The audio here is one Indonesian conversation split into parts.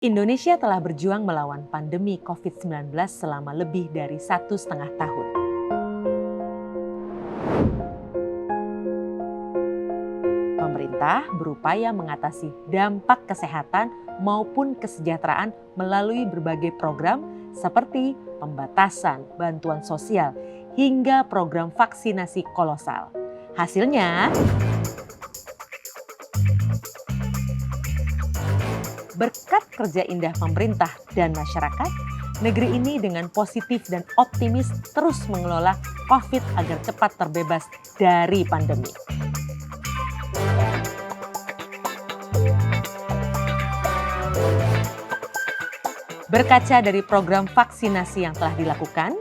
Indonesia telah berjuang melawan pandemi COVID-19 selama lebih dari 1,5 tahun. Pemerintah berupaya mengatasi dampak kesehatan maupun kesejahteraan melalui berbagai program seperti pembatasan bantuan sosial hingga program vaksinasi kolosal. Hasilnya, berkat kerja indah pemerintah dan masyarakat, negeri ini dengan positif dan optimis terus mengelola COVID agar cepat terbebas dari pandemi. Berkaca dari program vaksinasi yang telah dilakukan,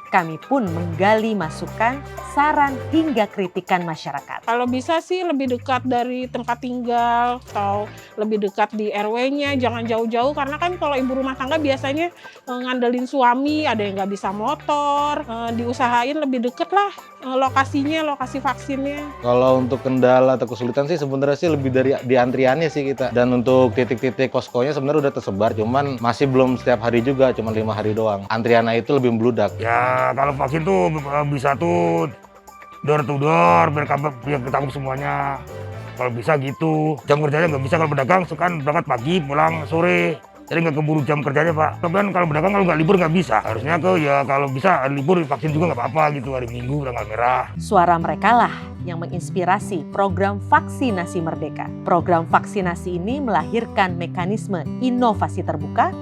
kami pun menggali masukan, saran, hingga kritikan masyarakat. Kalau bisa sih lebih dekat dari tempat tinggal atau lebih dekat di RW-nya, jangan jauh-jauh karena kan kalau ibu rumah tangga biasanya ngandelin suami, ada yang nggak bisa motor, diusahain lebih deket lah lokasinya, lokasi vaksinnya. Kalau untuk kendala atau kesulitan sih sebenarnya sih lebih dari di antriannya sih kita. Dan untuk titik-titik poskonya sebenarnya udah tersebar, cuman masih belum setiap hari juga, cuma 5 hari doang. Antriannya itu lebih membludak. Ya kalau vaksin tuh bisa tuh door to door biar ketangkep semuanya. Kalau bisa gitu. Jam kerjanya nggak bisa kalau pedagang kan berangkat pagi pulang sore. Jadi nggak keburu jam kerjanya Pak. Kemudian kalau pedagang kalau nggak libur nggak bisa. Harusnya kalau bisa libur vaksin juga nggak apa-apa gitu hari Minggu tanggal merah. Suara mereka lah yang menginspirasi program vaksinasi Merdeka. Program vaksinasi ini melahirkan mekanisme inovasi terbuka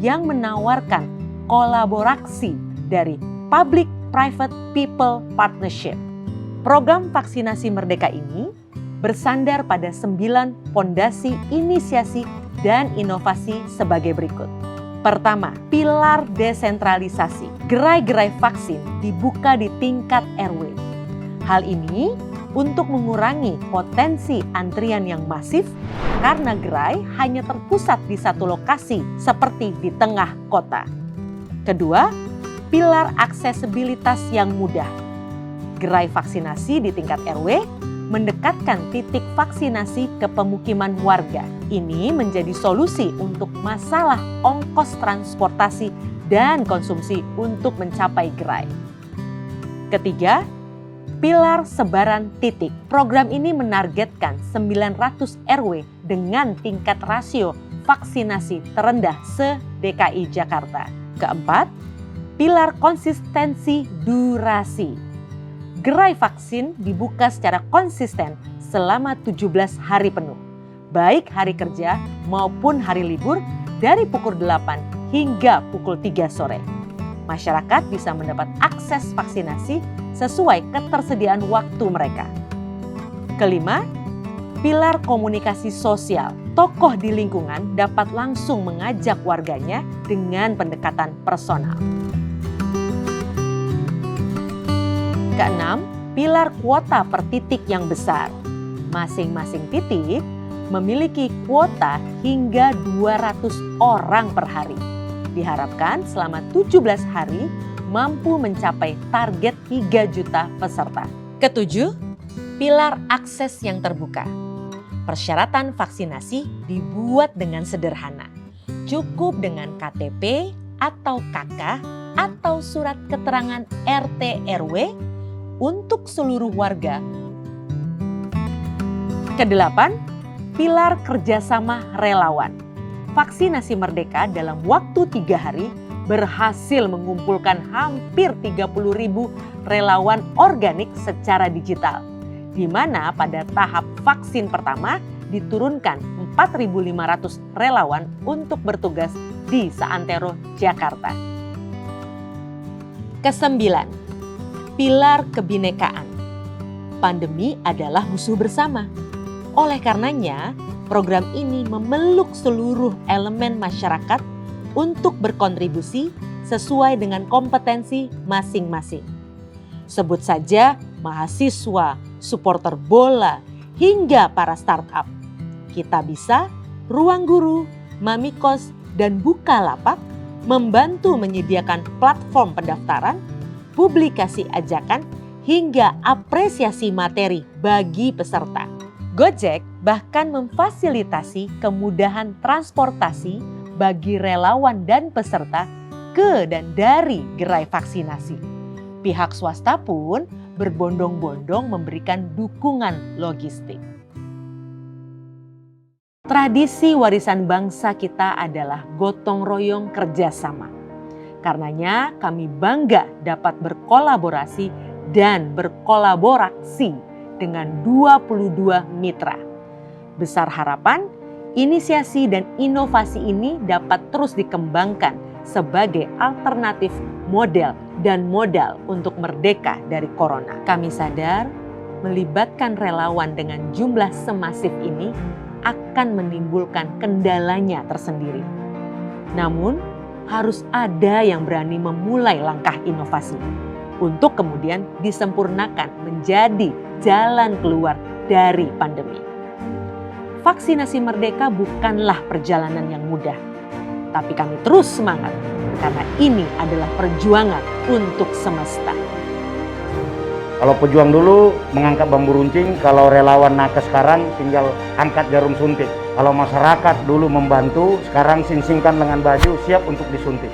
yang menawarkan kolaborasi dari Public-Private People Partnership. Program vaksinasi Merdeka ini bersandar pada 9 fondasi inisiasi dan inovasi sebagai berikut. Pertama, pilar desentralisasi. Gerai-gerai vaksin dibuka di tingkat RW. Hal ini untuk mengurangi potensi antrian yang masif karena gerai hanya terpusat di satu lokasi seperti di tengah kota. Kedua, pilar aksesibilitas yang mudah. Gerai vaksinasi di tingkat RW mendekatkan titik vaksinasi ke pemukiman warga. Ini menjadi solusi untuk masalah ongkos transportasi dan konsumsi untuk mencapai gerai. Ketiga, pilar sebaran titik. Program ini menargetkan 900 RW dengan tingkat rasio vaksinasi terendah se-DKI Jakarta. Keempat, pilar konsistensi durasi. Gerai vaksin dibuka secara konsisten selama 17 hari penuh, baik hari kerja maupun hari libur dari pukul 8 hingga pukul 3 sore. Masyarakat bisa mendapat akses vaksinasi sesuai ketersediaan waktu mereka. Kelima, pilar komunikasi sosial. Tokoh di lingkungan dapat langsung mengajak warganya dengan pendekatan personal. Keenam, pilar kuota per titik yang besar. Masing-masing titik memiliki kuota hingga 200 orang per hari. Diharapkan selama 17 hari mampu mencapai target 3 juta peserta. Ketujuh, pilar akses yang terbuka. Persyaratan vaksinasi dibuat dengan sederhana. Cukup dengan KTP atau KK atau surat keterangan RT RW untuk seluruh warga. Kedelapan, pilar kerjasama relawan. Vaksinasi Merdeka dalam waktu 3 hari berhasil mengumpulkan hampir 30.000 relawan organik secara digital. Di mana pada tahap vaksin pertama diturunkan 4.500 relawan untuk bertugas di seantero Jakarta. Kesembilan, pilar kebinekaan. Pandemi adalah musuh bersama. Oleh karenanya, program ini memeluk seluruh elemen masyarakat untuk berkontribusi sesuai dengan kompetensi masing-masing. Sebut saja mahasiswa, supporter bola, hingga para startup. Kita Bisa, Ruang Guru, Mamikos, dan Bukalapak membantu menyediakan platform pendaftaran, publikasi ajakan, hingga apresiasi materi bagi peserta. Gojek bahkan memfasilitasi kemudahan transportasi bagi relawan dan peserta ke dan dari gerai vaksinasi. Pihak swasta pun berbondong-bondong memberikan dukungan logistik. Tradisi warisan bangsa kita adalah gotong royong kerjasama. Karenanya kami bangga dapat berkolaborasi dan berkolaborasi dengan 22 mitra. Besar harapan, inisiasi dan inovasi ini dapat terus dikembangkan sebagai alternatif model dan modal untuk merdeka dari corona. Kami sadar melibatkan relawan dengan jumlah semasif ini akan menimbulkan kendalanya tersendiri. Namun, harus ada yang berani memulai langkah inovasi untuk kemudian disempurnakan menjadi jalan keluar dari pandemi. Vaksinasi Merdeka bukanlah perjalanan yang mudah, tapi kami terus semangat karena ini adalah perjuangan untuk semesta. Kalau pejuang dulu mengangkat bambu runcing, kalau relawan nakes sekarang tinggal angkat jarum suntik. Kalau masyarakat dulu membantu, sekarang singsingkan lengan baju siap untuk disuntik.